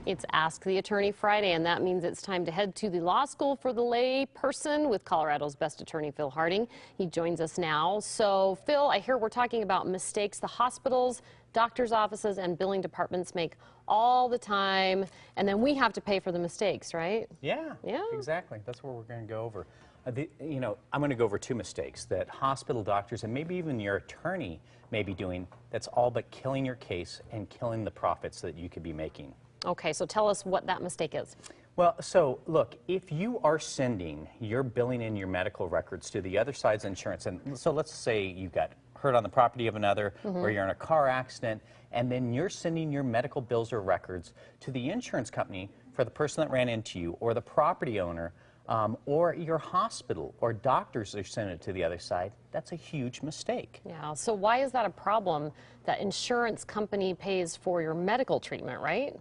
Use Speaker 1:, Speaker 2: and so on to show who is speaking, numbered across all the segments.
Speaker 1: It's Ask the Attorney Friday, and that means it's time to head to the law school for the lay person with Colorado's best attorney, Phil Harding. He joins us now. So, Phil, I hear we're talking about mistakes the hospitals, doctors' offices, and billing departments make all the time, and then we have to pay for the mistakes, right?
Speaker 2: Yeah, exactly. That's what we're going to go over. I'm going to go over two mistakes that hospital doctors and maybe even your attorney may be doing that's all but killing your case and killing the profits that you could be making.
Speaker 1: Okay, so tell us what that mistake is.
Speaker 2: Well, so look, if you are sending your billing and your medical records to the other side's insurance, and so let's say you got hurt on the property of another, or you're in a car accident, and then you're sending your medical bills or records to the insurance company for the person that ran into you, or the property owner, or your hospital or doctors are sending it to the other side, that's a huge mistake.
Speaker 1: Yeah, so why is that a problem? That insurance company pays for your medical treatment, right?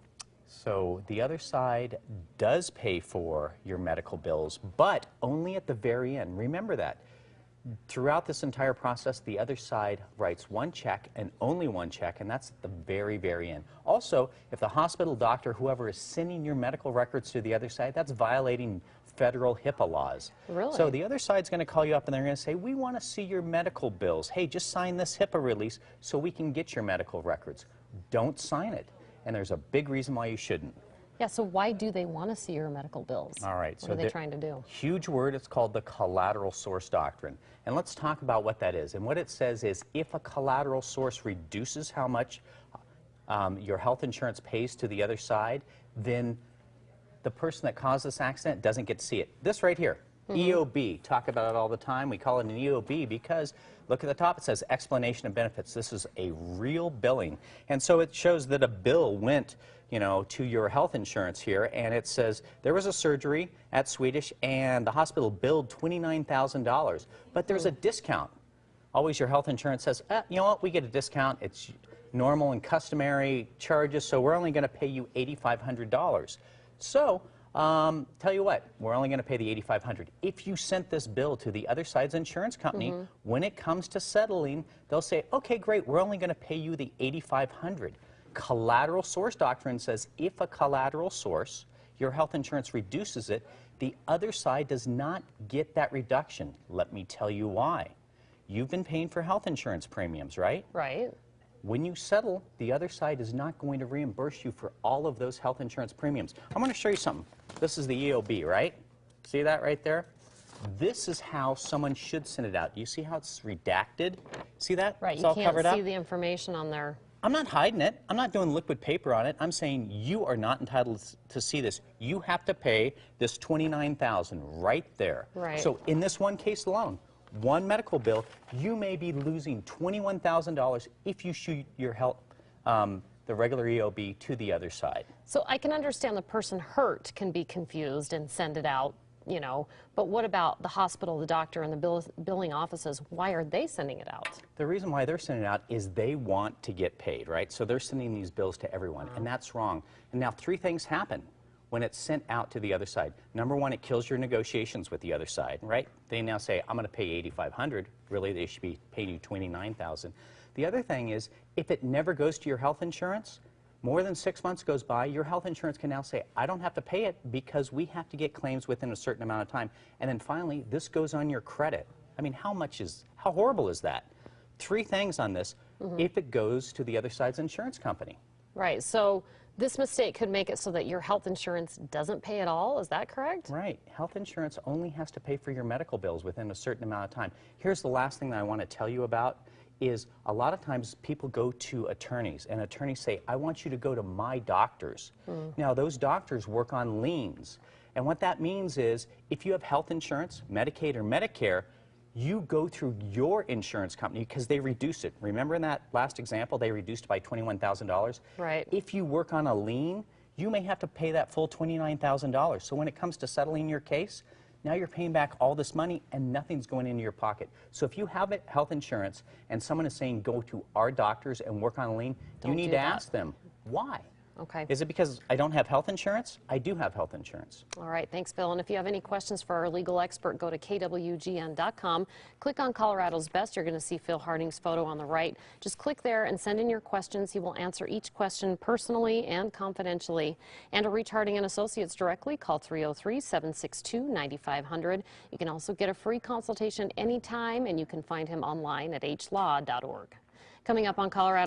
Speaker 2: So the other side does pay for your medical bills, but only at the very end. Remember that. Throughout this entire process, the other side writes one check and only one check, and that's at the very, very end. Also, if the hospital, doctor, whoever is sending your medical records to the other side, that's violating federal HIPAA laws.
Speaker 1: Really?
Speaker 2: So the other side's going to call you up and they're going to say, we want to see your medical bills. Hey, just sign this HIPAA release so we can get your medical records. Don't sign it. And there's a big reason why you shouldn't.
Speaker 1: Yeah, so why do they want to see your medical bills?
Speaker 2: All right.
Speaker 1: What are they trying to do?
Speaker 2: Huge word, it's called the collateral source doctrine. And let's talk about what that is. And what it says is if a collateral source reduces how much your health insurance pays to the other side, then the person that caused this accident doesn't get to see it. This right here, EOB, talk about it all the time. We call it an EOB because look at the top, it says explanation of benefits. This is a real billing. And so it shows that a bill went, to your health insurance here, and it says there was a surgery at Swedish and the hospital billed $29,000, but there's a discount. Always your health insurance says, you know what, we get a discount. It's normal and customary charges, so we're only going to pay you $8,500. So, tell you what, we're only going to pay the $8,500. If you sent this bill to the other side's insurance company, when it comes to settling, they'll say, okay, great, we're only going to pay you the $8,500. Collateral source doctrine says if a collateral source, your health insurance reduces it, the other side does not get that reduction. Let me tell you why. You've been paying for health insurance premiums, right?
Speaker 1: Right.
Speaker 2: When you settle, the other side is not going to reimburse you for all of those health insurance premiums. I'm going to show you something. This is the EOB, right? See that right there? This is how someone should send it out. You see how it's redacted? See that?
Speaker 1: Right,
Speaker 2: it's
Speaker 1: you
Speaker 2: all
Speaker 1: can't
Speaker 2: covered up.
Speaker 1: see the information on there.
Speaker 2: I'm not hiding it. I'm not doing liquid paper on it. I'm saying you are not entitled to see this. You have to pay this $29,000 right there.
Speaker 1: Right.
Speaker 2: So in this one case alone, one medical bill, you may be losing $21,000 if you shoot your health, the regular EOB to the other side.
Speaker 1: So I can understand the person hurt can be confused and send it out, but what about the hospital, the doctor, and the billing offices? Why are they sending it out?
Speaker 2: The reason why they're sending it out is they want to get paid, right? So they're sending these bills to everyone, and that's wrong. And now three things happen when it's sent out to the other side. Number one, it kills your negotiations with the other side, right? They now say, I'm going to pay $8,500. Really, they should be paying you $29,000. The other thing is, if it never goes to your health insurance, more than 6 months goes by, your health insurance can now say, I don't have to pay it because we have to get claims within a certain amount of time. And then finally, this goes on your credit. I mean, how horrible is that? Three things on this if it goes to the other side's insurance company.
Speaker 1: Right, so this mistake could make it so that your health insurance doesn't pay at all, is that correct?
Speaker 2: Right, health insurance only has to pay for your medical bills within a certain amount of time. Here's the last thing that I want to tell you about is a lot of times people go to attorneys and attorneys say, I want you to go to my doctors. Now those doctors work on liens. And what that means is if you have health insurance, Medicaid or Medicare, you go through your insurance company because they reduce it. Remember in that last example, they reduced by $21,000?
Speaker 1: Right.
Speaker 2: If you work on a lien, you may have to pay that full $29,000. So when it comes to settling your case, now you're paying back all this money and nothing's going into your pocket. So if you have health insurance and someone is saying go to our doctors and work on a lien, you need to ask them, why?
Speaker 1: Okay.
Speaker 2: Is it because I don't have health insurance? I do have health insurance.
Speaker 1: All right, thanks, Phil. And if you have any questions for our legal expert, go to kwgn.com. Click on Colorado's Best. You're going to see Phil Harding's photo on the right. Just click there and send in your questions. He will answer each question personally and confidentially. And to reach Harding and Associates directly, call 303-762-9500. You can also get a free consultation anytime, and you can find him online at hlaw.org. Coming up on Colorado